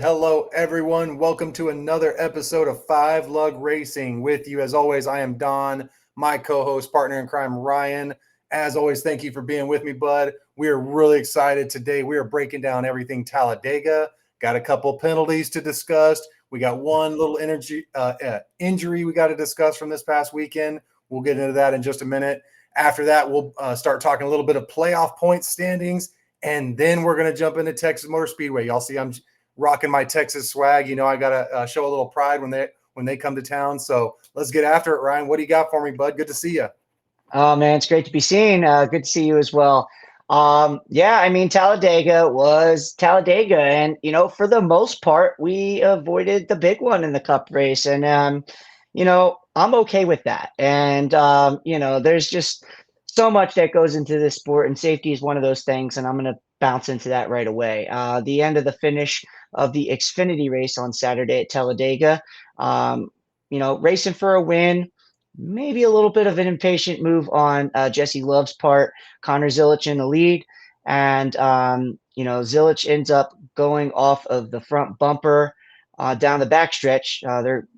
hello everyone. Welcome to another episode of Five Lug Racing. With you, as always, I am Don, my co-host, partner in crime, Ryan. As always, thank you for being with me, bud. We are really excited today. We are breaking down everything Talladega. Got a couple penalties to discuss. We got one little injury we got to discuss from this past weekend. We'll get into that in just a minute. After that, we'll start talking a little bit of playoff point standings, and then we're going to jump into Texas Motor Speedway. Y'all see I'm rocking my Texas swag. You know, I got to show a little pride when they come to town. So let's get after it, Ryan. What do you got for me, bud? Good to see you. Oh man, it's great to be seen. Good to see you as well. Yeah, I mean, Talladega was Talladega, and for the most part, we avoided the big one in the Cup race, and I'm okay with that. And there's just so much that goes into this sport, and safety is one of those things, and I'm going to bounce into that right away. The end of the finish of the Xfinity race on Saturday at Talladega, racing for a win. Maybe a little bit of an impatient move on Jesse Love's part. Connor Zilisch in the lead, and Zilisch ends up going off of the front bumper down the backstretch. They're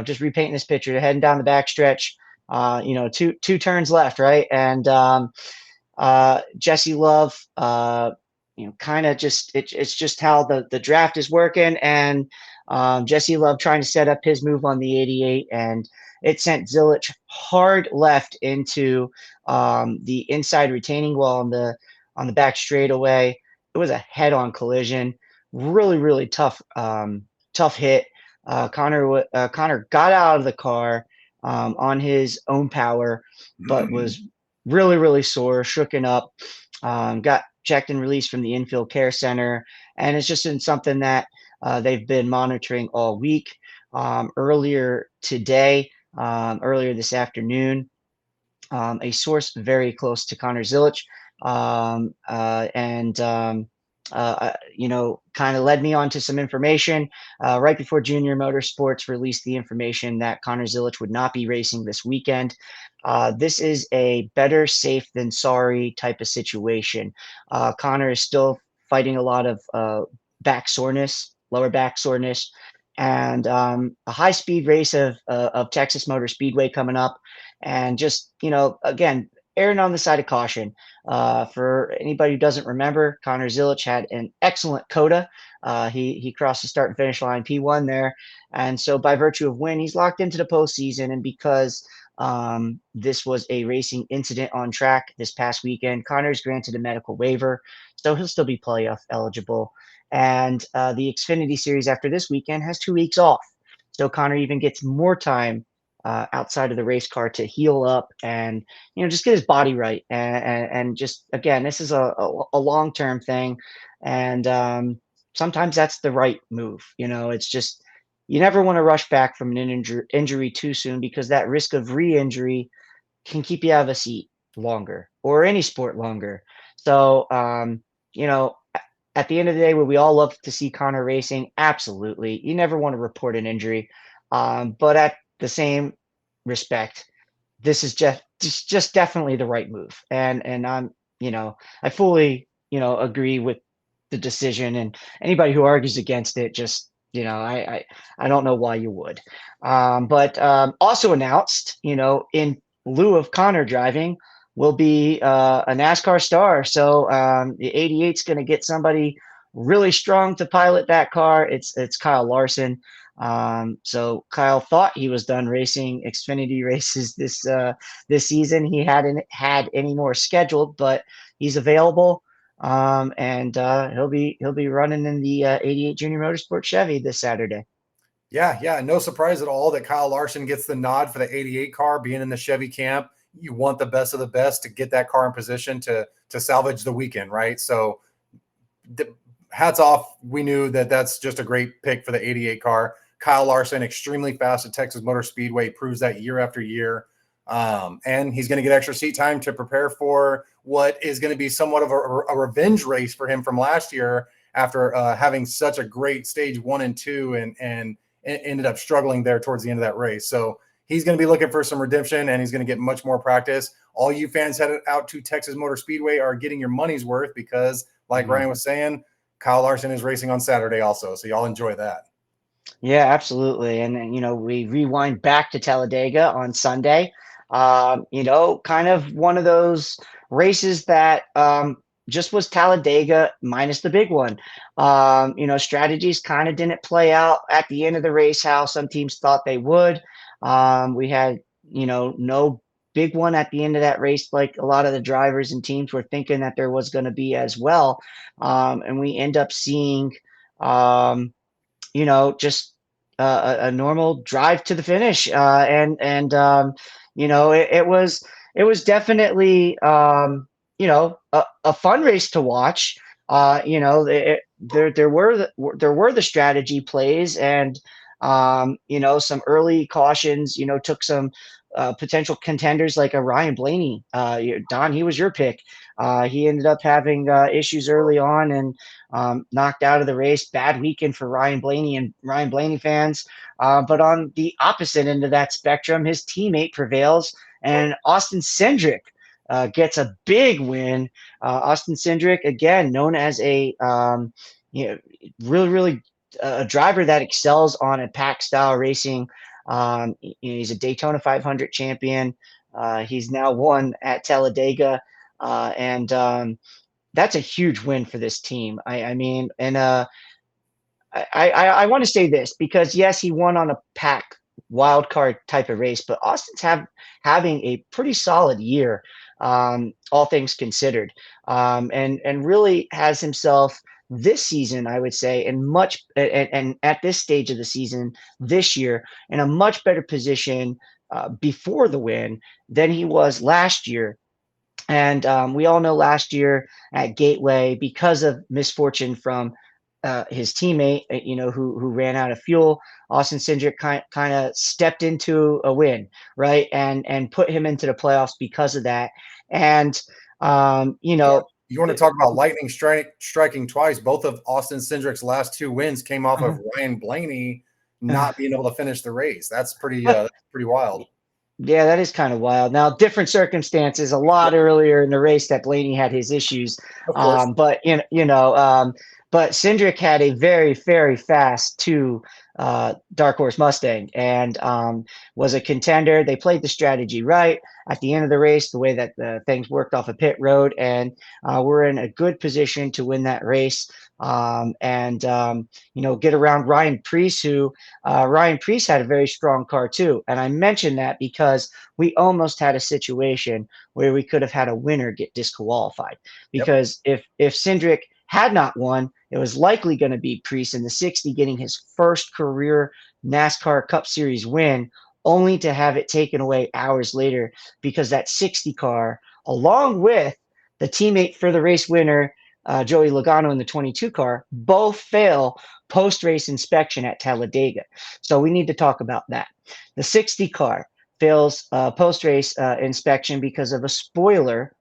just repainting this picture. They're heading down the backstretch. Two turns left, right, and Jesse Love. Kind of just it's just how the draft is working, and Jesse Love trying to set up his move on the 88, and it sent Zilisch hard left into the inside retaining wall on the back straightaway. It was a head-on collision. Really, really tough hit. Connor got out of the car on his own power, but was really, really sore, shooken up. Got checked and released from the infield care center, and it's just been something that they've been monitoring all week. Earlier today. Earlier this afternoon, a source very close to Connor Zilisch, kind of led me on to some information right before Junior Motorsports released the information that Connor Zilisch would not be racing this weekend. This is a better safe than sorry type of situation. Connor is still fighting a lot of back soreness, lower back soreness, and a high-speed race of Texas Motor Speedway coming up, and just again, erring on the side of caution. For anybody who doesn't remember, Connor Zilisch had an excellent coda. He crossed the start and finish line P1 there, and so by virtue of win, he's locked into the postseason. And because this was a racing incident on track this past weekend, Connor's granted a medical waiver, so he'll still be playoff eligible. And the Xfinity Series after this weekend has 2 weeks off. So Connor even gets more time outside of the race car to heal up and, just get his body right. And just, again, this is a long-term thing. And sometimes that's the right move. It's just, you never want to rush back from an injury too soon, because that risk of re-injury can keep you out of a seat longer, or any sport longer. So, at the end of the day, where we all love to see Connor racing, absolutely, you never want to report an injury. But at the same respect, this is just definitely the right move. And I fully, agree with the decision. And anybody who argues against it, just, I don't know why you would. But also announced, in lieu of Connor driving, will be a NASCAR star. So the 88 is going to get somebody really strong to pilot that car. It's Kyle Larson. So Kyle thought he was done racing Xfinity races this season. He hadn't had any more scheduled, but he's available. And he'll be running in the 88 Junior Motorsport Chevy this Saturday. Yeah, no surprise at all that Kyle Larson gets the nod for the 88 car being in the Chevy camp. You want the best of the best to get that car in position to salvage the weekend, right? So hats off. We knew that that's just a great pick for the 88 car. Kyle Larson, extremely fast at Texas Motor Speedway, proves that year after year. And he's going to get extra seat time to prepare for what is going to be somewhat of a revenge race for him from last year after having such a great stage 1 and 2 and ended up struggling there towards the end of that race. So he's going to be looking for some redemption, and he's going to get much more practice. All you fans headed out to Texas Motor Speedway are getting your money's worth because, like Ryan was saying, Kyle Larson is racing on Saturday also, so y'all enjoy that. Yeah, absolutely. And then, we rewind back to Talladega on Sunday. Kind of one of those races that just was Talladega minus the big one. Strategies kind of didn't play out at the end of the race how some teams thought they would. We had, no big one at the end of that race, like a lot of the drivers and teams were thinking that there was going to be as well. And we end up seeing. Just a normal drive to the finish. It was definitely a fun race to watch. There were the strategy plays and some early cautions. Took some potential contenders like a Ryan Blaney. Don, he was your pick. He ended up having issues early on and knocked out of the race. Bad weekend for Ryan Blaney and Ryan Blaney fans. But on the opposite end of that spectrum, his teammate prevails, and Austin Cindric gets a big win. Austin Cindric, again, known as a really, really a driver that excels on a pack style racing. He's a Daytona 500 champion. He's now won at Talladega, and that's a huge win for this team. I mean, and I want to say this because yes, he won on a pack wild card type of race, but Austin's having a pretty solid year, all things considered, and really has himself this season, I would say, and at this stage of the season this year in a much better position before the win than he was last year. And we all know last year at Gateway, because of misfortune from his teammate, who ran out of fuel, Austin Cindric kind of stepped into a win, right, and put him into the playoffs because of that. And you want to talk about lightning striking twice? Both of Austin Cindric's last two wins came off of Ryan Blaney not being able to finish the race. That's pretty wild. Yeah, that is kind of wild. Now, different circumstances. A lot earlier in the race that Blaney had his issues, Of course. but Cindric had a very, very fast Dark Horse Mustang and was a contender. They played the strategy right at the end of the race, the way that things worked off a pit road, and we're in a good position to win that race. Get around Ryan Preece, who Ryan Preece had a very strong car too. And I mentioned that because we almost had a situation where we could have had a winner get disqualified. Because if Cindric had not won, it was likely going to be Preece in the 60 getting his first career NASCAR Cup Series win, only to have it taken away hours later because that 60 car, along with the teammate for the race winner, Joey Logano in the 22 car, both fail post-race inspection at Talladega. So we need to talk about that. The 60 car fails post-race inspection because of a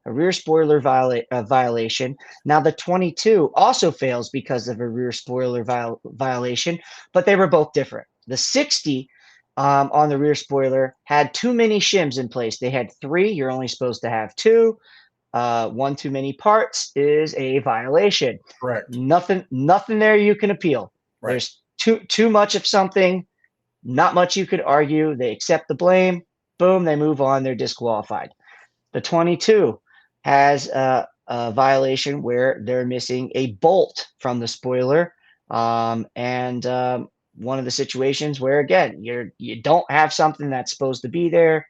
rear spoiler violation. Now the 22 also fails because of a rear spoiler violation, but they were both different. The 60 on the rear spoiler had too many shims in place. They had 3. You're only supposed to have 2. One too many parts is a violation. Correct. Nothing there you can appeal. Right. There's too much of something, not much you could argue. They accept the blame. Boom, they move on. They're disqualified. The 22 has a violation where they're missing a bolt from the spoiler, and one of the situations where again you don't have something that's supposed to be there.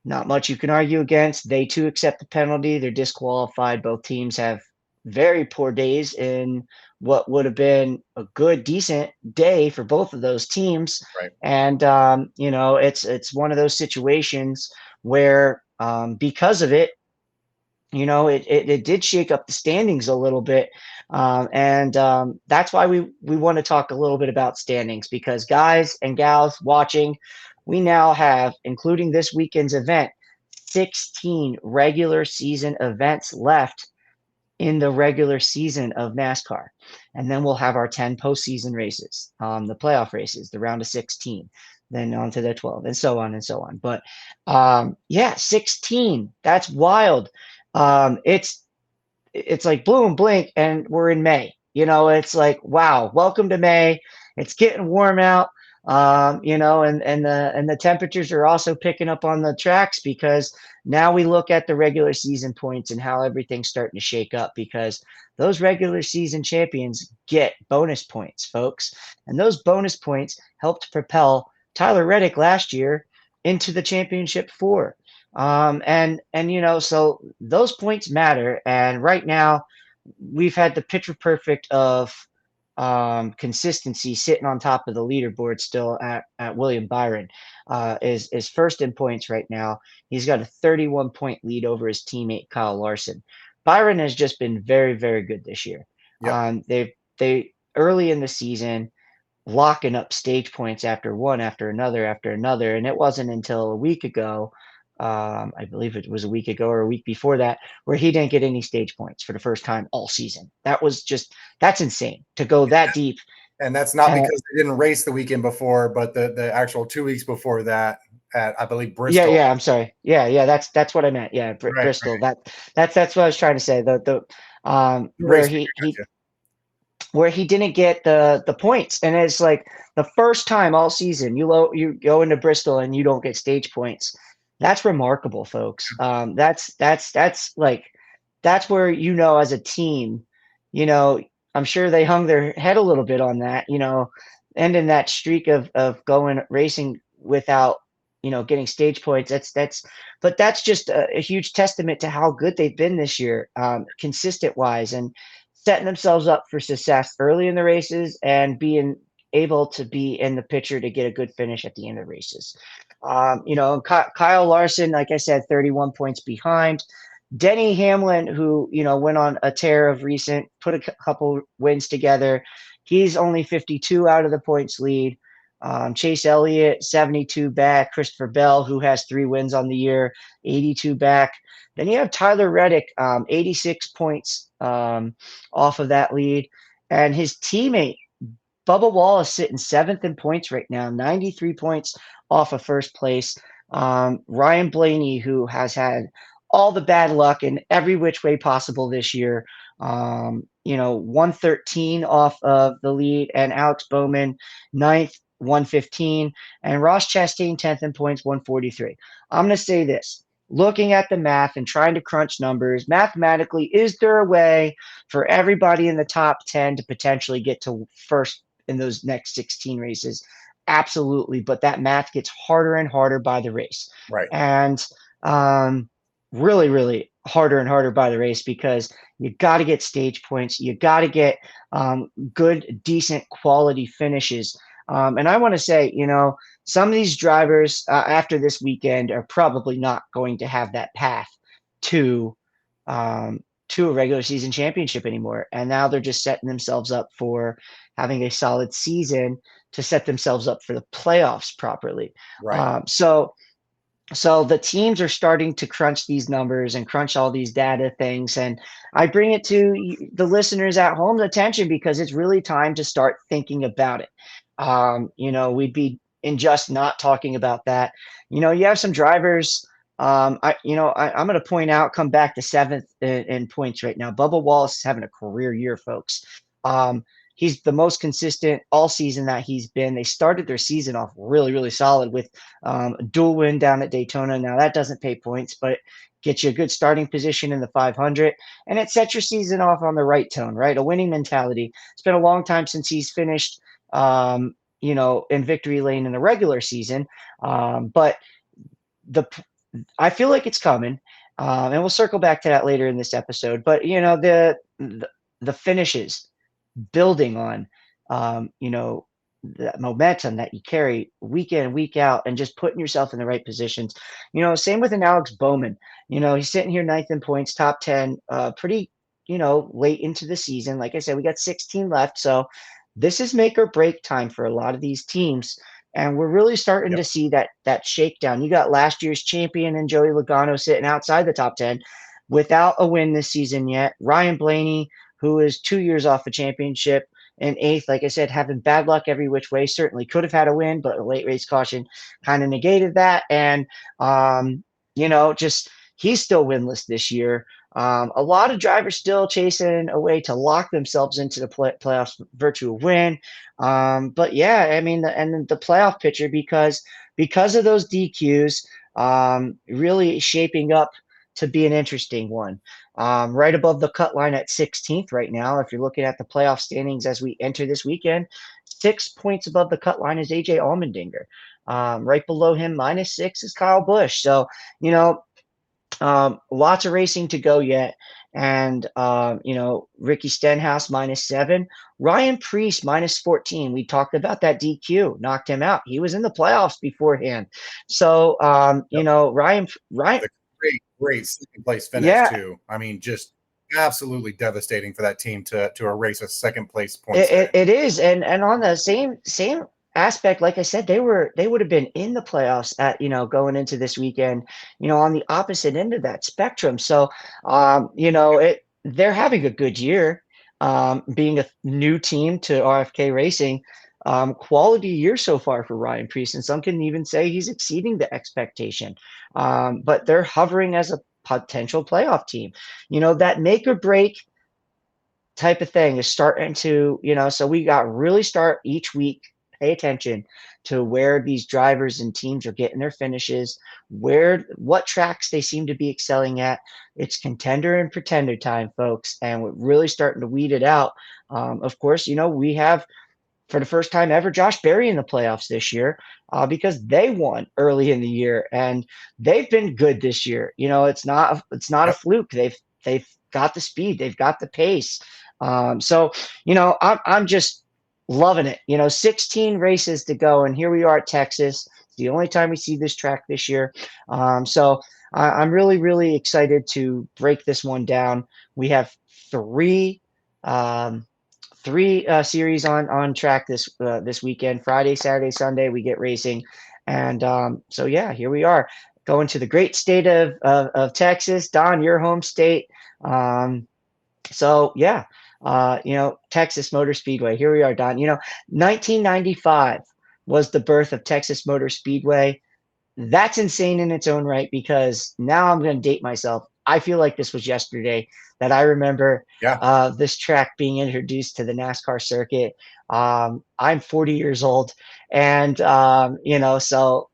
Not much you can argue against. They too accept the penalty. They're disqualified. Both teams have very poor days in what would have been a good, decent day for both of those teams. Right. And it's one of those situations where because of it, it did shake up the standings a little bit. And that's why we want to talk a little bit about standings, because guys and gals watching, we now have, including this weekend's event, 16 regular season events left in the regular season of NASCAR. And then we'll have our 10 postseason races, the playoff races, the round of 16, then on to the 12, and so on and so on. But 16, that's wild. It's like bloom, blink, and we're in May. It's like, wow, welcome to May. It's getting warm out. And the temperatures are also picking up on the tracks because now we look at the regular season points and how everything's starting to shake up because those regular season champions get bonus points, folks. And those bonus points helped propel Tyler Reddick last year into the championship four. So those points matter. And right now, we've had the picture perfect of consistency sitting on top of the leaderboard still at William Byron. Is first in points right now. He's got a 31 point lead over his teammate Kyle Larson. Byron has just been very, very good this year. Yep. They early in the season locking up stage points after one after another. And it wasn't until a week ago, I believe it was a week ago or a week before that, where he didn't get any stage points for the first time all season. That's insane to go that deep. And that's not And because they didn't race the weekend before, but the actual 2 weeks before that at, I believe, yeah, Bristol. yeah, I'm sorry. Yeah, that's what I meant. Yeah, Right. Bristol. That's what I was trying to say. The where Race he weekend, he where he didn't get the points, and it's like the first time all season you go into Bristol and you don't get stage points. That's remarkable, folks. That's where as a team, you know, I'm sure they hung their head a little bit on that, ending that streak of going racing without getting stage points. But that's just a huge testament to how good they've been this year, consistent wise, and setting themselves up for success early in the races and being able to be in the picture to get a good finish at the end of the races. Kyle Larson, like I said, 31 points behind. Denny Hamlin, who went on a tear of recent, put a couple wins together. He's only 52 out of the points lead. Chase Elliott, 72 back. Christopher Bell, who has 3 wins on the year, 82 back. Then you have Tyler Reddick, 86 points off of that lead. And his teammate, Bubba Wallace, sitting 7th in points right now, 93 points off of first place. Ryan Blaney, who has had all the bad luck in every which way possible this year, 113 off of the lead, and Alex Bowman, 9th, 115, and Ross Chastain, 10th in points, 143. I'm going to say this. Looking at the math and trying to crunch numbers, mathematically, is there a way for everybody in the top 10 to potentially get to first in those next 16 races? Absolutely. But that math gets harder and harder by the race. right. And really, really harder and harder by the race because you got to get stage points. You got to get good, decent quality finishes. And I want to say, some of these drivers after this weekend are probably not going to have that path to to a regular season championship anymore. And now they're just setting themselves up for having a solid season to set themselves up for the playoffs properly. Right. So the teams are starting to crunch these numbers and crunch all these data things. And I bring it to the listeners at home's attention because it's really time to start thinking about it. We'd be in just not talking about that. You have some drivers. I'm going to point out, come back to 7th in points right now. Bubba Wallace is having a career year, folks. He's the most consistent all season that he's been. They started their season off really, really solid with a dual win down at Daytona. Now that doesn't pay points, but it gets you a good starting position in the 500, and it sets your season off on the right tone, right? A winning mentality. It's been a long time since he's finished, in victory lane in the regular season, but I feel like it's coming, and we'll circle back to that later in this episode. But the finishes building on, that momentum that you carry week in and week out and just putting yourself in the right positions. Same with an Alex Bowman. He's sitting here 9th in points, top 10, pretty, late into the season. Like I said, we got 16 left. So this is make or break time for a lot of these teams. And we're really starting to see that shakedown. You got last year's champion and Joey Logano sitting outside the top 10 without a win this season yet. Ryan Blaney, who is 2 years off a championship, and 8th, like I said, having bad luck every which way. Certainly could have had a win, but a late race caution kind of negated that. And, just he's still winless this year. A lot of drivers still chasing a way to lock themselves into the playoffs virtual win. But yeah, I mean, and the playoff picture because of those DQs, really shaping up to be an interesting one. Right above the cut line at 16th right now. If you're looking at the playoff standings as we enter this weekend, 6 points above the cut line is AJ Allmendinger. Right below him, -6 is Kyle Busch. So, you know, lots of racing to go yet. And, Ricky Stenhouse -7, Ryan Preece -14. We talked about that DQ, knocked him out. He was in the playoffs beforehand. So, Yep. Ryan, With a great second place finish yeah, too. I mean, just absolutely devastating for that team to erase a second place It, points it, there. it is, and on the same aspect, like I said, they would have been in the playoffs at going into this weekend, on the opposite end of that spectrum. So, they're having a good year, being a new team to RFK Racing. Quality year so far for Ryan Preece, and some can even say he's exceeding the expectation. But they're hovering as a potential playoff team. That make or break type of thing is starting to, so we got really start each week, pay attention to where these drivers and teams are getting their finishes, what tracks they seem to be excelling at. It's contender and pretender time, folks, and we're really starting to weed it out. Of course, we have for the first time ever Josh Berry in the playoffs this year, because they won early in the year and they've been good this year. It's not a Yep. fluke. They've got the speed, they've got the pace. I'm just loving it. 16 races to go, and here we are at Texas. It's the only time we see this track this year. So I'm really, really excited to break this one down. We have three um, three series on track this weekend. Friday, Saturday, Sunday, we get racing, and so yeah, here we are going to the great state of Texas. Don, your home state. So yeah, Texas Motor Speedway. Here we are, Don. 1995 was the birth of Texas Motor Speedway. That's insane in its own right, because now I'm going to date myself. I feel like this was yesterday that I remember Yeah. this track being introduced to the NASCAR circuit. I'm 40 years old, and so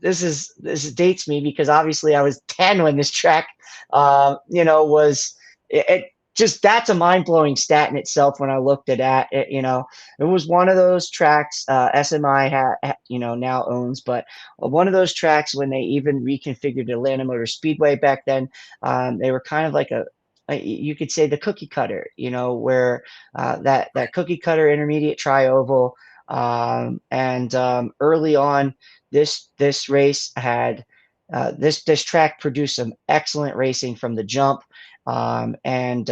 this dates me because obviously I was 10 when this track, was it just that's a mind blowing stat in itself when I looked at it. It was one of those tracks SMI now owns, but one of those tracks when they even reconfigured Atlanta Motor Speedway back then. They were kind of like you could say the cookie cutter, where that cookie cutter intermediate tri-oval. And early on, this race had this track produced some excellent racing from the jump. And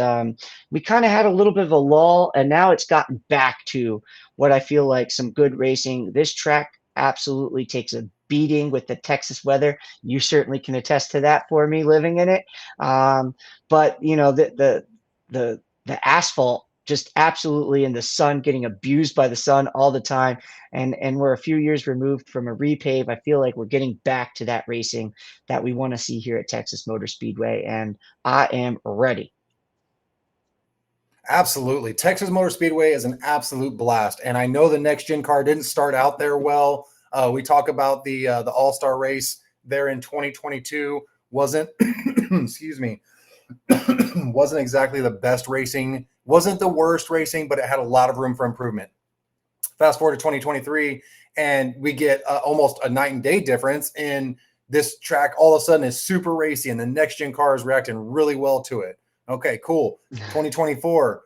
we kind of had a little bit of a lull, and now it's gotten back to what I feel like some good racing. This track absolutely takes a beating with the Texas weather. You certainly can attest to that for me living in it. But the asphalt just absolutely in the sun, getting abused by the sun all the time. And we're a few years removed from a repave. I feel like we're getting back to that racing that we want to see here at Texas Motor Speedway, and I am ready. Absolutely. Texas Motor Speedway is an absolute blast. And I know the next gen car didn't start out there well. We talk about the All-Star race there in 2022 wasn't excuse me, wasn't exactly the best racing, wasn't the worst racing, but it had a lot of room for improvement. Fast forward to 2023, and we get almost a night and day difference in this track. All of a sudden is super racy, and the next gen car is reacting really well to it. Okay, cool. 2024,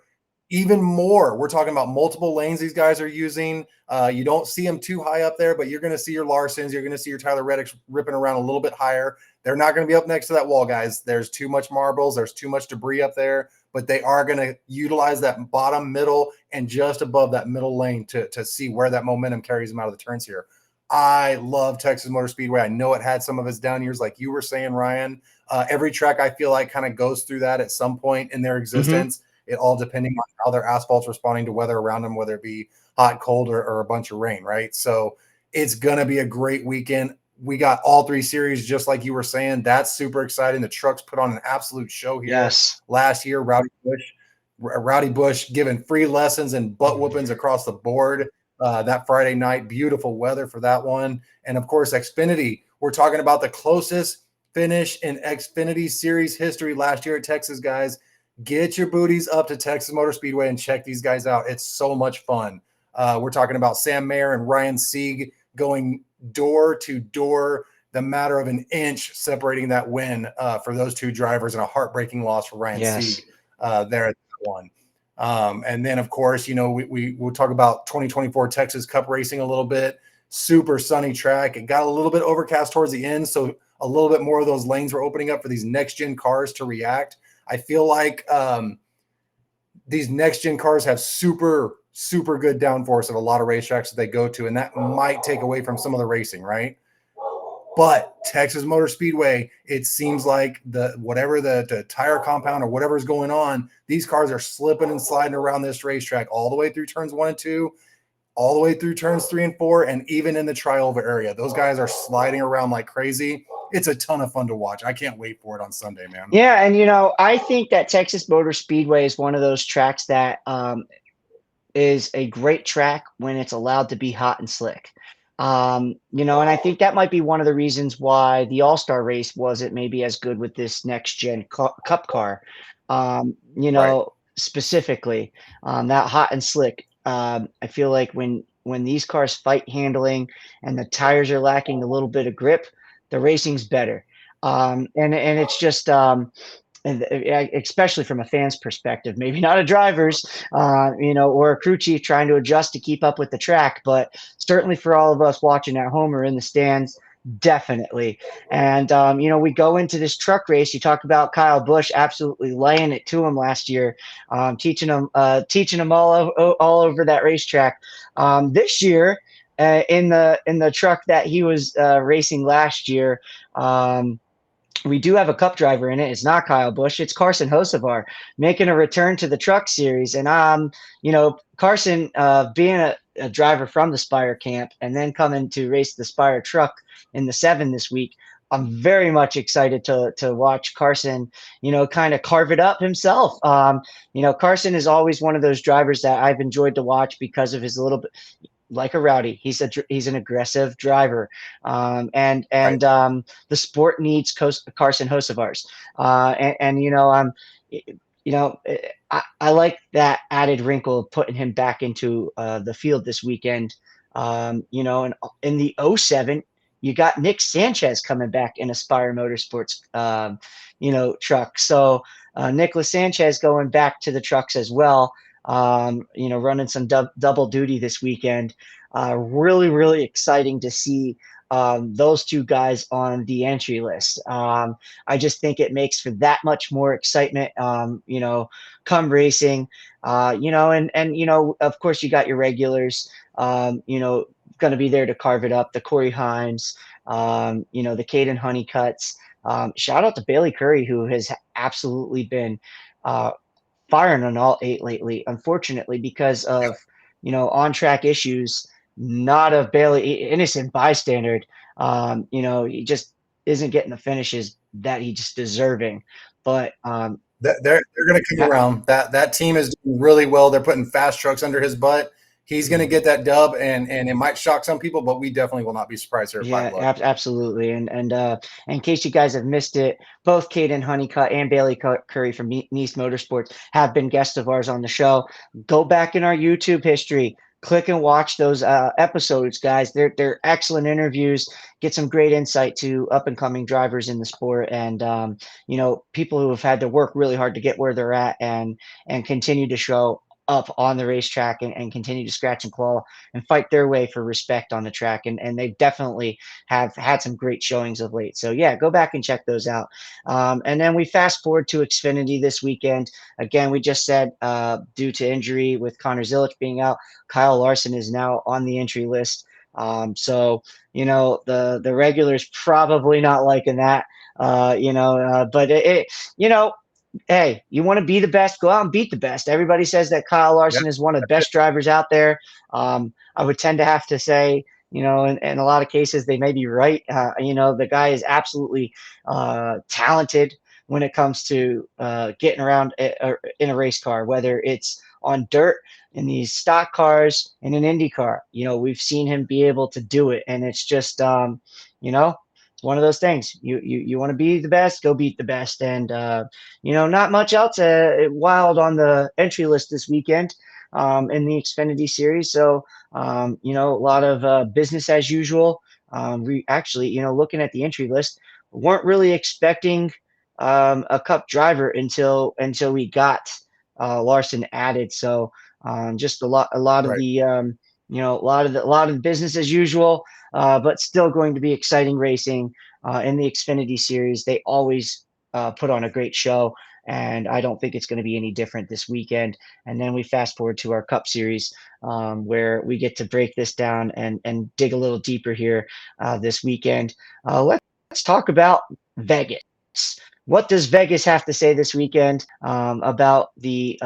even more. We're talking about multiple lanes these guys are using. You don't see them too high up there, but you're going to see your Larsons, you're going to see your Tyler Reddicks ripping around a little bit higher. They're not going to be up next to that wall, guys. There's too much marbles. There's too much debris up there, but they are going to utilize that bottom, middle, and just above that middle lane to see where that momentum carries them out of the turns here. I love Texas Motor Speedway. I know it had some of its down years, like you were saying, Ryan. Every track I feel like kind of goes through that at some point in their existence. Mm-hmm. It all depending on how their asphalt's responding to weather around them, whether it be hot, cold, or a bunch of rain, right? So it's going to be a great weekend. We got all 3 series, just like you were saying. That's super exciting. The trucks put on an absolute show here Yes. last year. Rowdy Bush giving free lessons and butt whoopings across the board that Friday night. Beautiful weather for that one. And of course, Xfinity. We're talking about the closest finish in Xfinity Series history last year at Texas, guys. Get your booties up to Texas Motor Speedway and check these guys out. It's so much fun. We're talking about Sam Mayer and Ryan Sieg going door to door, the matter of an inch separating that win for those two drivers, and a heartbreaking loss for Ryan Sieg there at that one. And then, of course, we'll talk about 2024 Texas Cup Racing a little bit. Super sunny track. It got a little bit overcast towards the end, so a little bit more of those lanes were opening up for these next-gen cars to react. I feel like these next-gen cars have super good downforce at a lot of racetracks that they go to, and that might take away from some of the racing, right? But Texas Motor Speedway, it seems like the tire compound or whatever is going on, these cars are slipping and sliding around this racetrack all the way through turns 1 and 2, all the way through turns 3 and 4, and even in the trioval area. Those guys are sliding around like crazy. It's a ton of fun to watch. I can't wait for it on Sunday, man. Yeah, and I think that Texas Motor Speedway is one of those tracks that is a great track when it's allowed to be hot and slick. And I think that might be one of the reasons why the All-Star race wasn't maybe as good with this next gen cup car. Right. Specifically, that hot and slick. I feel like when these cars fight handling and the tires are lacking a little bit of grip, the racing's better. And it's just and especially from a fan's perspective, maybe not a driver's, or a crew chief trying to adjust to keep up with the track, but certainly for all of us watching at home or in the stands, definitely. And we go into this truck race. You talk about Kyle Busch absolutely laying it to him last year, teaching him all over that racetrack. This year, in the truck that he was racing last year. We do have a cup driver in it. It's not Kyle Busch. It's Carson Hocevar making a return to the truck series. And, Carson, being a driver from the Spire camp and then coming to race the Spire truck in the 7 this week, I'm very much excited to watch Carson, kind of carve it up himself. Carson is always one of those drivers that I've enjoyed to watch because of his little bit, like a Rowdy. He's an aggressive driver, and Right. the sport needs Carson Hocevar's, I like that added wrinkle of putting him back into the field this weekend. And in the '07, you got Nick Sanchez coming back in Aspire Motorsports, truck. So Nicholas Sanchez going back to the trucks as well. Running some double duty this weekend. Really, really exciting to see those two guys on the entry list. I just think it makes for that much more excitement, come racing, of course you got your regulars, going to be there to carve it up. The Corey Himes, the Caden Honeycutts. Shout out to Bailey Curry, who has absolutely been firing on all 8 lately, unfortunately, because of, on-track issues, not of Bailey, innocent bystander. He just isn't getting the finishes that he's just deserving. But They're going to come around. That team is doing really well. They're putting fast trucks under his butt. He's going to get that dub, and it might shock some people, but we definitely will not be surprised here. yeah, absolutely. And in case you guys have missed it, both Caden Honeycutt and Bailey Curry from Nice Motorsports have been guests of ours on the show. Go back in our YouTube history. Click and watch those episodes, guys. They're excellent interviews. Get some great insight to up and coming drivers in the sport, and people who have had to work really hard to get where they're at, and continue to show up on the racetrack, and continue to scratch and claw and fight their way for respect on the track. And they definitely have had some great showings of late. So yeah, go back and check those out. And then we fast forward to Xfinity this weekend. Again, we just said due to injury with Connor Zilisch being out, Kyle Larson is now on the entry list. So the regulars probably not liking that. But hey, you want to be the best, go out and beat the best. Everybody says that Kyle Larson is one of the best drivers out there. I would tend to have to say, in a lot of cases they may be right. The guy is absolutely talented when it comes to getting around in a race car, whether it's on dirt, in these stock cars, in an Indy car. We've seen him be able to do it, and it's just it's one of those things. You want to be the best, go beat the best, and not much else wild on the entry list this weekend in the Xfinity series. So a lot of business as usual. We actually, looking at the entry list, weren't really expecting a Cup driver until we got Larson added. So just a lot of Right. the a lot of the business as usual, but still going to be exciting racing in the Xfinity series. They always put on a great show, and I don't think it's going to be any different this weekend. And then we fast forward to our Cup Series, where we get to break this down and dig a little deeper here this weekend. Let's talk about Vegas. What does Vegas have to say this weekend about the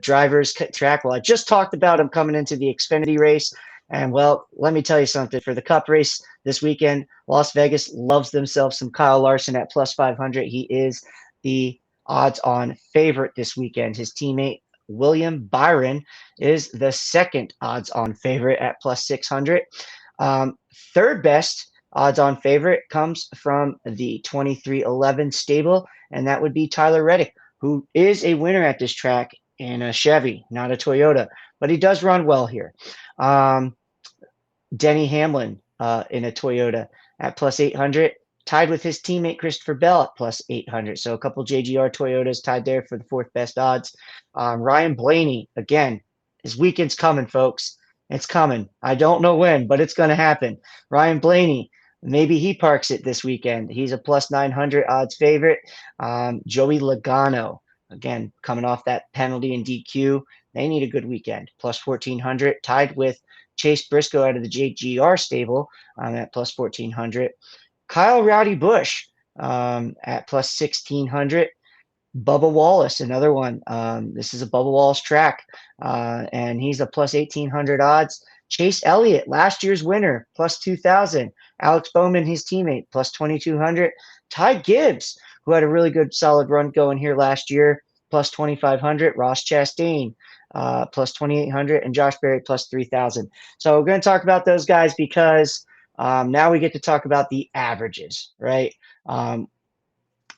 drivers track? Well, I just talked about them coming into the Xfinity race. And well, let me tell you something. For the Cup race this weekend, Las Vegas loves themselves some Kyle Larson at plus 500. He is the odds-on favorite this weekend. His teammate William Byron is the second odds-on favorite at plus 600. Third best odds-on favorite comes from the 2311 stable, and that would be Tyler Reddick, who is a winner at this track in a Chevy, not a Toyota, but he does run well here. Denny Hamlin in a Toyota at plus 800, tied with his teammate Christopher Bell at plus 800. So a couple JGR Toyotas tied there for the fourth best odds. Ryan Blaney, again, his weekend's coming, folks. It's coming. I don't know when, but it's going to happen. Ryan Blaney, maybe he parks it this weekend. He's a plus 900 odds favorite. Joey Logano, again, coming off that penalty and DQ. They need a good weekend. Plus 1,400, tied with Chase Briscoe out of the JGR stable at plus 1,400. Kyle Rowdy Busch at plus 1,600. Bubba Wallace, another one. This is a Bubba Wallace track, and he's a plus 1,800 odds. Chase Elliott, last year's winner, plus 2,000. Alex Bowman, his teammate, plus 2,200. Ty Gibbs, who had a really good solid run going here last year, plus 2,500. Ross Chastain, plus 2,800. And Josh Berry, plus 3,000. So we're going to talk about those guys because now we get to talk about the averages, right? I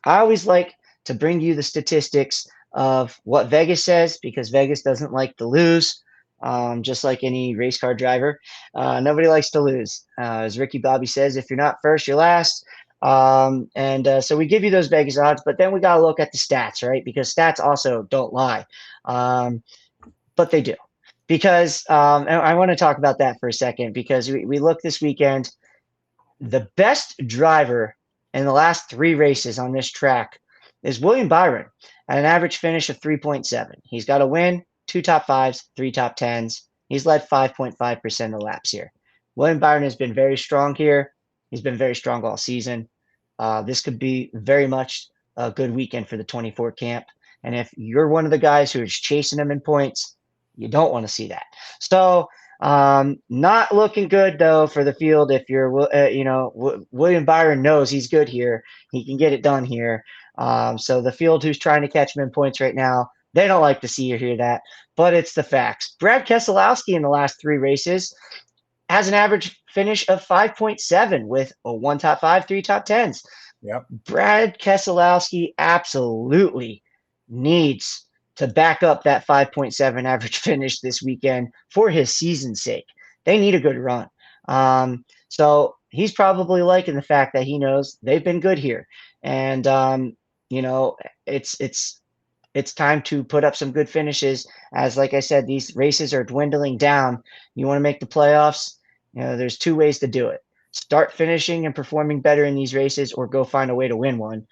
always like to bring you the statistics of what Vegas says because Vegas doesn't like to lose, just like any race car driver. Nobody likes to lose. As Ricky Bobby says, if you're not first, you're last. So we give you those Vegas odds, but then we got to look at the stats, right? Because stats also don't lie, but they do. Because and I want to talk about that for a second because we look this weekend, the best driver in the last three races on this track is William Byron at an average finish of 3.7. He's got a win, 2 top fives, 3 top tens. He's led 5.5% of laps here. William Byron has been very strong here. He's been very strong all season. This could be very much a good weekend for the 24 camp. And if you're one of the guys who is chasing him in points, you don't want to see that. So not looking good though for the field. If you're, William Byron knows he's good here. He can get it done here. So the field who's trying to catch him in points right now, they don't like to see or hear that, but it's the facts. Brad Keselowski in the last three races has an average finish of 5.7 with a 1 top 5, 3 top 10s. Yep. Brad Keselowski absolutely needs to back up that 5.7 average finish this weekend for his season's sake. They need a good run. So he's probably liking the fact that he knows they've been good here. And, it's time to put up some good finishes. As like I said, these races are dwindling down. You want to make the playoffs. There's two ways to do it. Start finishing and performing better in these races or go find a way to win one.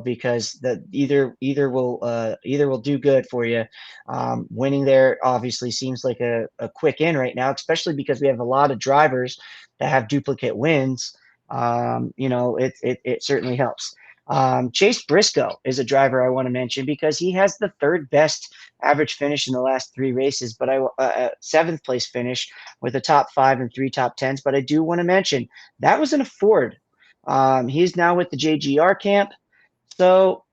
Because either will do good for you. Winning there obviously seems like a quick in right now, especially because we have a lot of drivers that have duplicate wins. It certainly helps. Chase Briscoe is a driver I want to mention because he has the third best average finish in the last three races, but seventh place finish with a top five and three top tens. But I do want to mention that was in a Ford. He's now with the JGR camp. So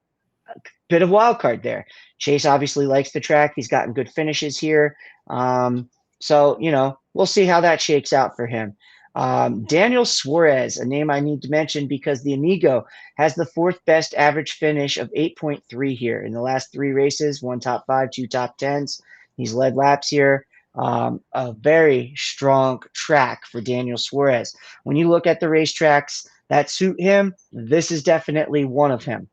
bit of wild card there. Chase obviously likes the track. He's gotten good finishes here. So, we'll see how that shakes out for him. Daniel Suarez, a name I need to mention because the Amigo has the fourth best average finish of 8.3 here in the last three races, one top five, two top tens. He's led laps here. A very strong track for Daniel Suarez. When you look at the racetracks that suit him, this is definitely one of them.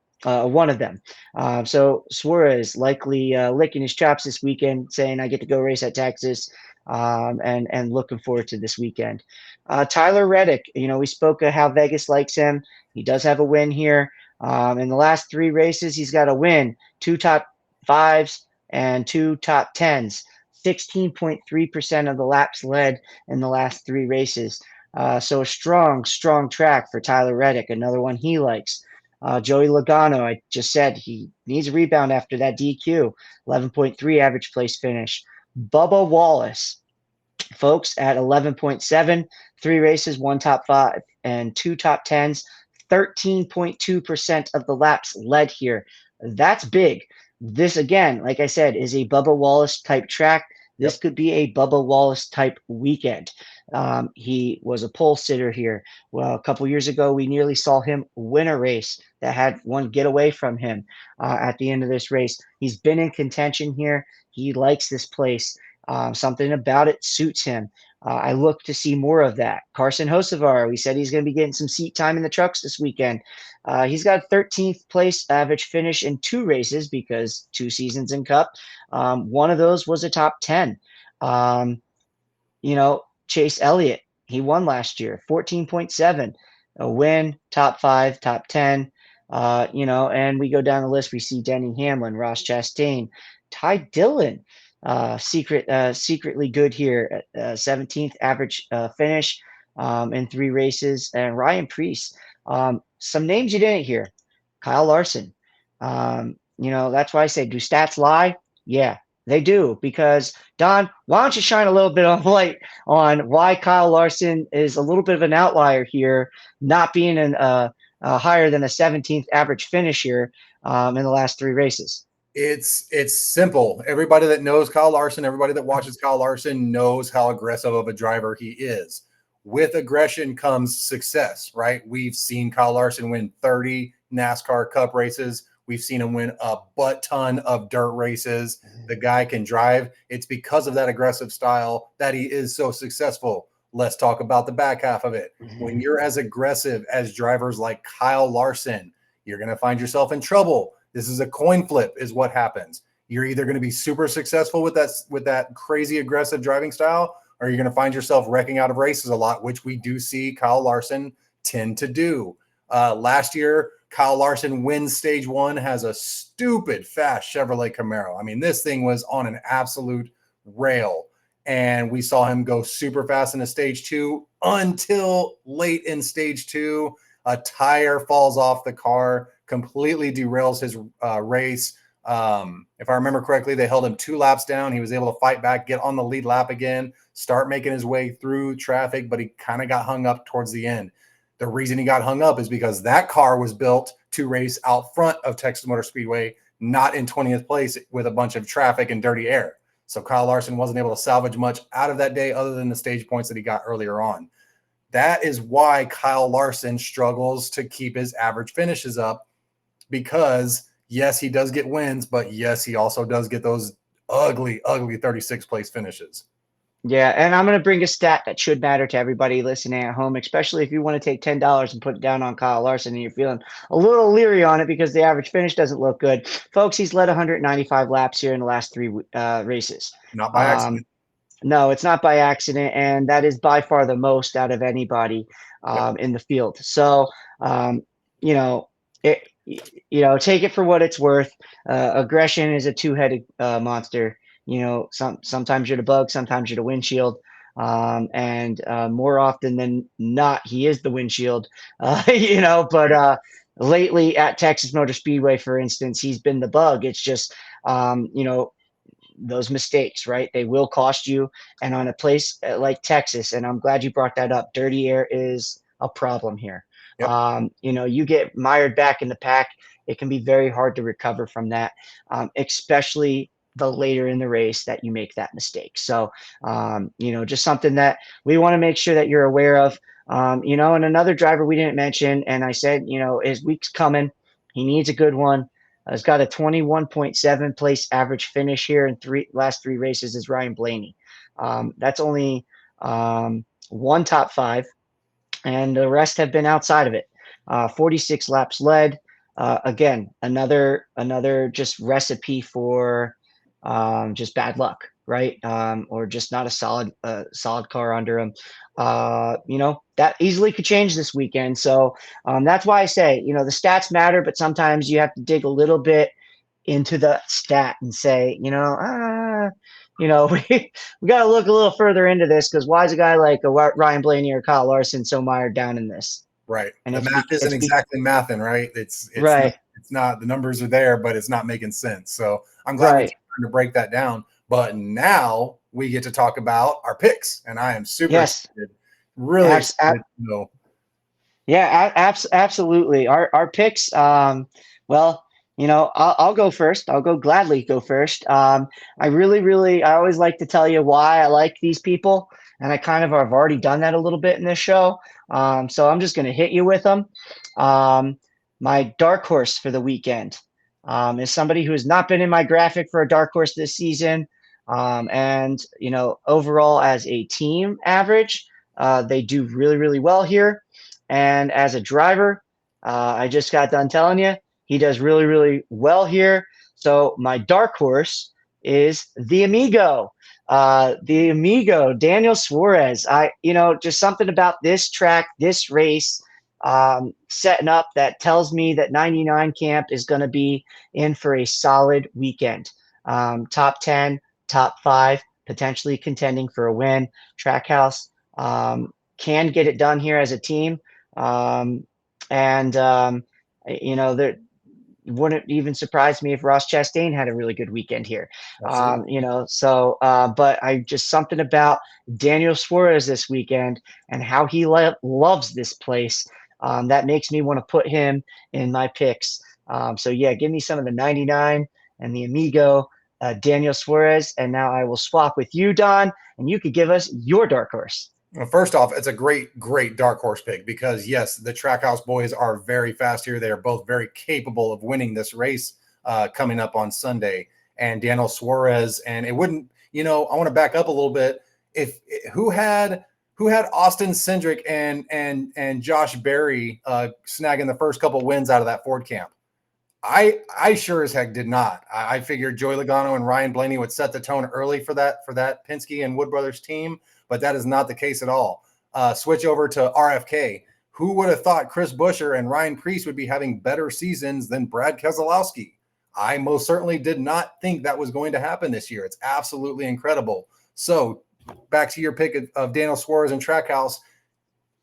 So Suarez likely licking his chops this weekend, saying, "I get to go race at Texas," and looking forward to this weekend. Tyler Reddick, we spoke of how Vegas likes him. He does have a win here. In the last three races, he's got a win, two top fives and two top tens. 16.3% of the laps led in the last three races. So a strong track for Tyler Reddick, another one he likes. Joey Logano, I just said he needs a rebound after that DQ, 11.3 average place finish. Bubba Wallace, folks, at 11.7, three races, one top five and two top tens, 13.2% of the laps led here. That's big. This, again, like I said, is a Bubba Wallace type track. This could be a Bubba Wallace type weekend. He was a pole sitter here. Well, a couple years ago, we nearly saw him win a race that had one get away from him at the end of this race. He's been in contention here. He likes this place. Something about it suits him. I look to see more of that. Carson Hocevar, we said he's going to be getting some seat time in the trucks this weekend. He's got 13th place average finish in two races because two seasons in Cup. One of those was a top 10. Chase Elliott, he won last year, 14.7, a win, top five, top 10. And we go down the list. We see Denny Hamlin, Ross Chastain, Ty Dillon, secretly good here at 17th average finish in three races. And Ryan Preece, some names you didn't hear. Kyle Larson. That's why I say, do stats lie? Yeah, they do. Because, Don, why don't you shine a little bit of light on why Kyle Larson is a little bit of an outlier here, not being higher than a 17th average finish here in the last three races? It's simple. Everybody that knows Kyle Larson, everybody that watches Kyle Larson knows how aggressive of a driver he is. With aggression comes success, right? We've seen Kyle Larson win 30 NASCAR Cup races. We've seen him win a butt ton of dirt races. The guy can drive. It's because of that aggressive style that he is so successful. Let's talk about the back half of it. When you're as aggressive as drivers like Kyle Larson, you're going to find yourself in trouble. This is a coin flip is what happens. You're either going to be super successful with that crazy aggressive driving style, or you're going to find yourself wrecking out of races a lot, which we do see Kyle Larson tend to do. Last year, Kyle Larson wins stage one, has a stupid fast Chevrolet Camaro. I mean, this thing was on an absolute rail. And we saw him go super fast into stage two until late in stage two. A tire falls off the car, completely derails his race. If I remember correctly, they held him 2 laps down. He was able to fight back, get on the lead lap again, start making his way through traffic, but he kind of got hung up towards the end. The reason he got hung up is because that car was built to race out front of Texas Motor Speedway, not in 20th place with a bunch of traffic and dirty air. So Kyle Larson wasn't able to salvage much out of that day other than the stage points that he got earlier on. That is why Kyle Larson struggles to keep his average finishes up, because yes, he does get wins, but yes, he also does get those ugly 36th place finishes. Yeah, and I'm going to bring a stat that should matter to everybody listening at home, especially if you want to take $10 and put it down on Kyle Larson and you're feeling a little leery on it because the average finish doesn't look good. Folks, he's led 195 laps here in the last three races. Not by accident. No, it's not by accident, and that is by far the most out of anybody in the field. So, take it for what it's worth. Aggression is a two-headed monster. Sometimes you're the bug, sometimes you're the windshield. And more often than not, he is the windshield, but lately at Texas Motor Speedway, for instance, he's been the bug. It's just, you know, those mistakes, right? They will cost you. And on a place like Texas, and I'm glad you brought that up, dirty air is a problem here. Yep. You know, you get mired back in the pack, it can be very hard to recover from that, especially the later in the race that you make that mistake. So, you know, just something that we want to make sure that you're aware of. You know, and another driver we didn't mention, and I said, you know, his week's coming. He needs a good one. Has got a 21.7 place average finish here in last three races is Ryan Blaney. That's only one top five, and the rest have been outside of it. 46 laps led. Again, another just recipe for just bad luck, right? Or just not a solid car under him. You know, that easily could change this weekend. So that's why I say, you know, the stats matter, but sometimes you have to dig a little bit into the stat and say, you know, we got to look a little further into this, because why is a guy like a Ryan Blaney or Kyle Larson so mired down in this? Right. And The math isn't exactly mathing, right? right, It's not, the numbers are there, but it's not making sense. So I'm glad we right, took time to break that down. But now we get to talk about our picks, and I am super yes, excited, really excited to know. yeah, absolutely. Our picks. Well, you know, I'll go first. I'll go gladly go first. I always like to tell you why I like these people, and I kind of have already done that a little bit in this show. So I'm just going to hit you with them. My dark horse for the weekend is somebody who has not been in my graphic for a dark horse this season, and you know, overall as a team average, they do really well here. And as a driver, I just got done telling you, he does really well here. So my dark horse is the Amigo, Daniel Suarez. You know, just something about this track, this race, setting up that tells me that 99 camp is going to be in for a solid weekend. Top 10, top 5, potentially contending for a win. Trackhouse can get it done here as a team. And you know, there wouldn't even surprise me if Ross Chastain had a really good weekend here. Absolutely. You know, so but I just something about Daniel Suarez this weekend and how he loves this place, that makes me want to put him in my picks. So yeah, give me some of the 99 and the Amigo, Daniel Suarez, and now I will swap with you, Don, and you could give us your dark horse. Well, first off, it's a great dark horse pick, because yes, the Trackhouse boys are very fast here. They are both very capable of winning this race coming up on Sunday. And Daniel Suarez, and it wouldn't, you know, I want to back up a little bit. If who had Austin Cindric and Josh Berry snagging the first couple wins out of that Ford camp? I sure as heck did not. I figured Joey Logano and Ryan Blaney would set the tone early for that Penske and Wood Brothers team, but that is not the case at all. Switch over to RFK. Who would have thought Chris Buescher and Ryan Preece would be having better seasons than Brad Keselowski? I most certainly did not think that was going to happen this year. It's absolutely incredible. So back to your pick of Daniel Suarez and Trackhouse.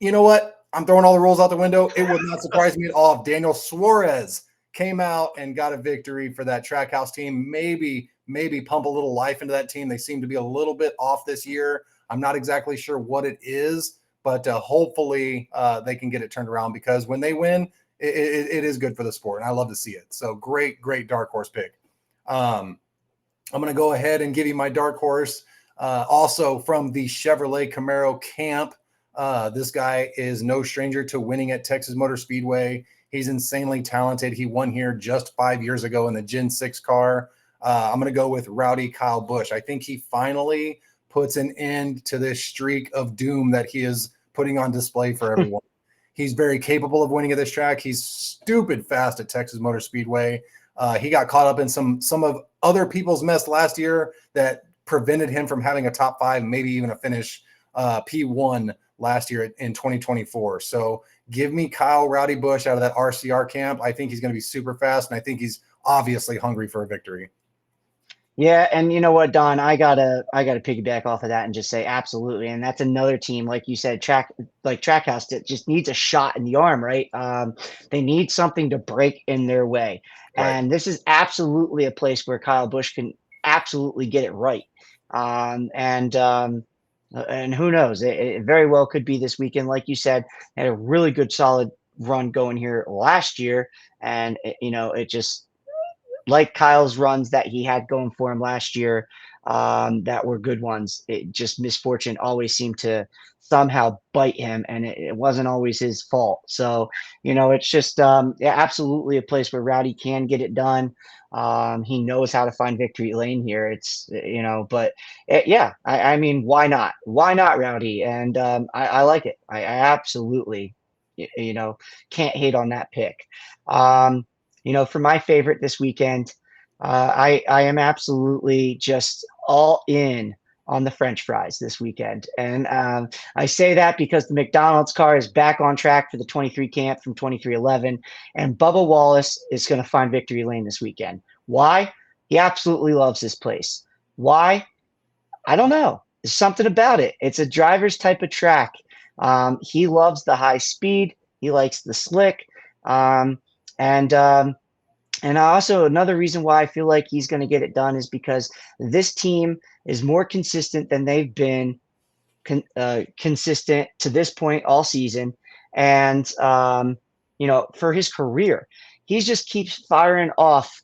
You know what? I'm throwing all the rules out the window. It would not surprise me at all if Daniel Suarez came out and got a victory for that Trackhouse team. Maybe pump a little life into that team. They seem to be a little bit off this year. I'm not exactly sure what it is, but hopefully they can get it turned around, because when they win, it is good for the sport, and I love to see it. So great dark horse pick. I'm going to go ahead and give you my dark horse. Also from the Chevrolet Camaro camp. This guy is no stranger to winning at Texas Motor Speedway. He's insanely talented. He won here just 5 years ago in the Gen 6 car. I'm going to go with Rowdy Kyle Busch. I think he finally puts an end to this streak of doom that he is putting on display for everyone. He's very capable of winning at this track. He's stupid fast at Texas Motor Speedway. He got caught up in some of other people's mess last year that prevented him from having a top 5, maybe even a finish P1 last year in 2024. So give me Kyle Rowdy Busch out of that RCR camp. I think he's going to be super fast, and I think he's obviously hungry for a victory. Yeah, and you know what, Don, I gotta piggyback off of that and just say absolutely. And that's another team, like you said, Trackhouse that just needs a shot in the arm, right? They need something to break in their way. Right. And this is absolutely a place where Kyle Busch can absolutely get it right. And who knows? It very well could be this weekend. Like you said, had a really good solid run going here last year. And it just like Kyle's runs that he had going for him last year, that were good ones. It just misfortune always seemed to somehow bite him, and it wasn't always his fault. So, it's just yeah, absolutely a place where Rowdy can get it done. He knows how to find victory lane here. But yeah, I mean, why not? Why not, Rowdy? And I like it. I absolutely, can't hate on that pick. Um, for my favorite this weekend, I am absolutely just all in on the French fries this weekend, and I say that because the McDonald's car is back on track for the 23 camp from 2311, and Bubba Wallace is going to find victory lane this weekend. Why? He absolutely loves this place. Why? I don't know. There's something about it. It's a driver's type of track. He loves the high speed. He likes the slick. Um, and also another reason why I feel like he's going to get it done is because this team is more consistent than they've been consistent to this point all season. And for his career, he just keeps firing off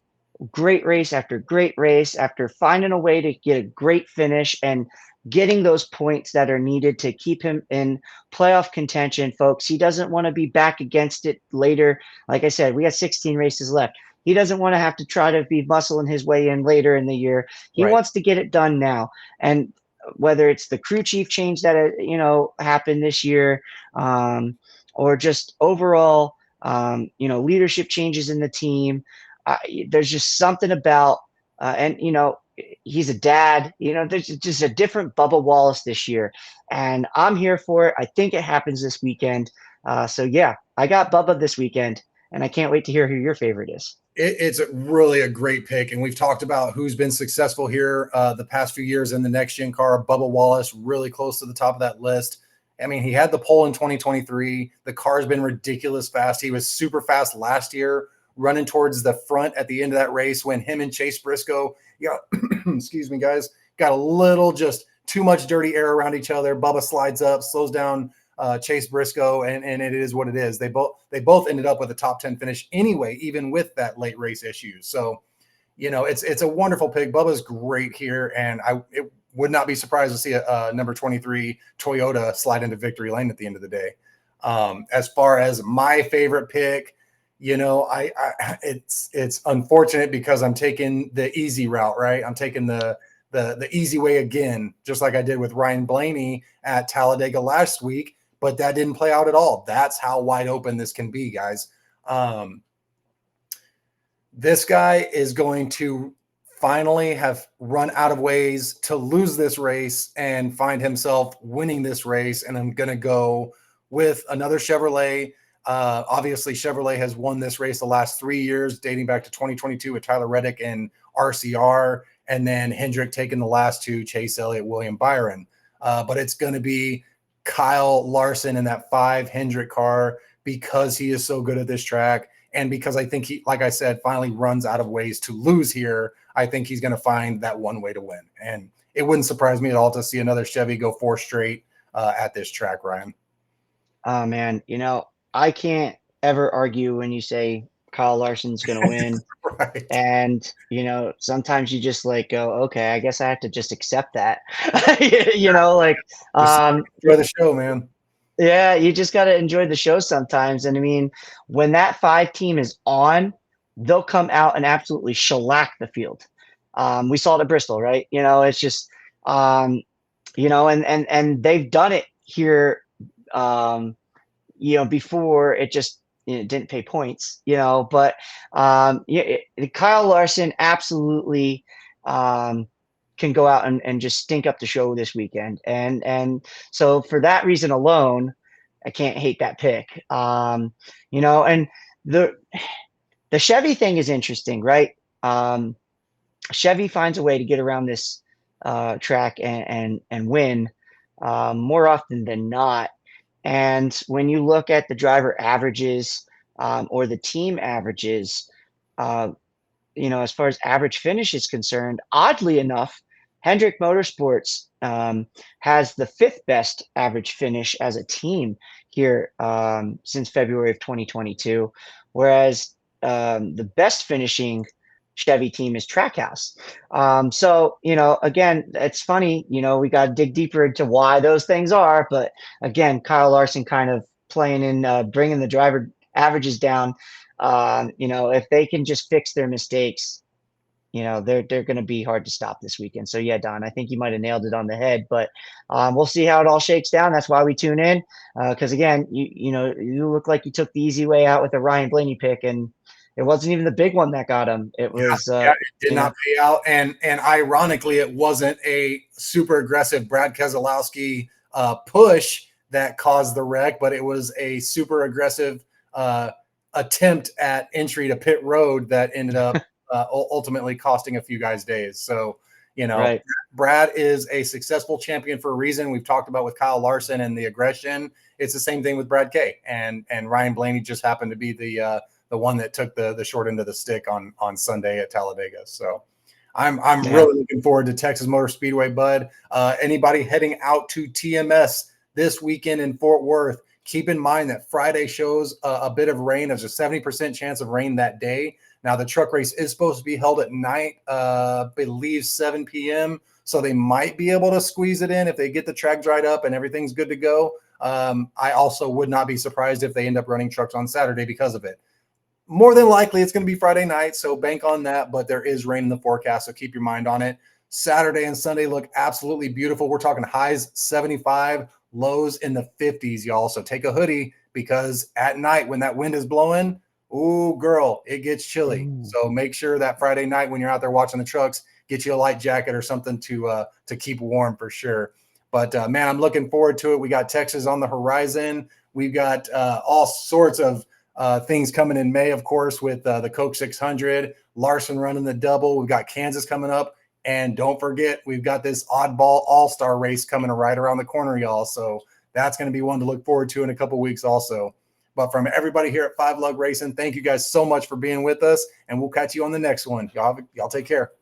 great race after great race after finding a way to get a great finish and getting those points that are needed to keep him in playoff contention, folks. He doesn't want to be back against it later. Like I said, we got 16 races left. He doesn't want to have to try to be muscling his way in later in the year. He Right. wants to get it done now. And whether it's the crew chief change that happened this year, or just overall leadership changes in the team, there's just something about and he's a dad. There's just a different Bubba Wallace this year, and I'm here for it. I think it happens this weekend. So yeah, I got Bubba this weekend, and I can't wait to hear who your favorite is. It's really a great pick, and we've talked about who's been successful here the past few years in the next gen car. Bubba Wallace, really close to the top of that list. I mean, he had the pole in 2023. The car's been ridiculous fast. He was super fast last year, running towards the front at the end of that race when him and Chase Briscoe, excuse me, guys, got a little just too much dirty air around each other. Bubba slides up, slows down Chase Briscoe, and it is what it is. They both ended up with a top 10 finish anyway, even with that late race issue. So, it's a wonderful pick. Bubba's great here, and it would not be surprised to see a number 23 Toyota slide into victory lane at the end of the day. As far as my favorite pick, it's unfortunate because I'm taking the easy route, right? I'm taking the easy way again, just like I did with Ryan Blaney at Talladega last week, but that didn't play out at all. That's how wide open this can be, guys. This guy is going to finally have run out of ways to lose this race and find himself winning this race. And I'm going to go with another Chevrolet. Obviously, Chevrolet has won this race the last 3 years, dating back to 2022 with Tyler Reddick and RCR, and then Hendrick taking the last two, Chase Elliott, William Byron. But it's going to be Kyle Larson in that 5 Hendrick car because he is so good at this track. And because I think he, like I said, finally runs out of ways to lose here, I think he's going to find that one way to win. And it wouldn't surprise me at all to see another Chevy go 4 straight at this track, Ryan. Oh man, I can't ever argue when you say Kyle Larson's going to win. Right. And, sometimes you just like go, okay, I guess I have to just accept that. Like, Just um, enjoy the show, man. yeah, you just got to enjoy the show sometimes. And I mean, when that 5 team is on, they'll come out and absolutely shellac the field. We saw it at Bristol, right? It's just, and they've done it here, before it just didn't pay points, but Kyle Larson absolutely can go out and just stink up the show this weekend. And so for that reason alone, I can't hate that pick. And the Chevy thing is interesting, right? Chevy finds a way to get around this track and win more often than not. And when you look at the driver averages or the team averages, uh, as far as average finish is concerned, oddly enough, Hendrick Motorsports has the fifth best average finish as a team here since February of 2022, whereas the best finishing Chevy team is Trackhouse. So, again, it's funny, we got to dig deeper into why those things are. But again, Kyle Larson kind of playing in, bringing the driver averages down. If they can just fix their mistakes, they're going to be hard to stop this weekend. So yeah, Don, I think you might have nailed it on the head, but we'll see how it all shakes down. That's why we tune in. Cause again, you look like you took the easy way out with the Ryan Blaney pick, and it wasn't even the big one that got him. It was, Yeah, it did not pay out. And ironically, it wasn't a super aggressive Brad Keselowski push that caused the wreck, but it was a super aggressive attempt at entry to pit road that ended up ultimately costing a few guys days. So, right. Brad is a successful champion for a reason. We've talked about with Kyle Larson and the aggression. It's the same thing with Brad K. And Ryan Blaney just happened to be the one that took the short end of the stick on Sunday at Talladega. So I'm really looking forward to Texas Motor Speedway, bud. Anybody heading out to TMS this weekend in Fort Worth, keep in mind that Friday shows a bit of rain. There's a 70% chance of rain that day. Now, the truck race is supposed to be held at night, I believe 7 p.m., so they might be able to squeeze it in if they get the track dried up and everything's good to go. I also would not be surprised if they end up running trucks on Saturday because of it. More than likely, it's going to be Friday night, so bank on that, but there is rain in the forecast, so keep your mind on it. Saturday and Sunday look absolutely beautiful. We're talking highs 75, lows in the 50s, y'all, so take a hoodie because at night when that wind is blowing, ooh, girl, it gets chilly. So make sure that Friday night when you're out there watching the trucks, get you a light jacket or something to keep warm for sure. But, man, I'm looking forward to it. We got Texas on the horizon. We've got all sorts of things coming in May, of course, with the Coke 600, Larson running the double. We've got Kansas coming up. And don't forget, we've got this oddball all-star race coming right around the corner, y'all. So that's going to be one to look forward to in a couple weeks also. But from everybody here at 5 Lug Racing, thank you guys so much for being with us, and we'll catch you on the next one. Y'all take care.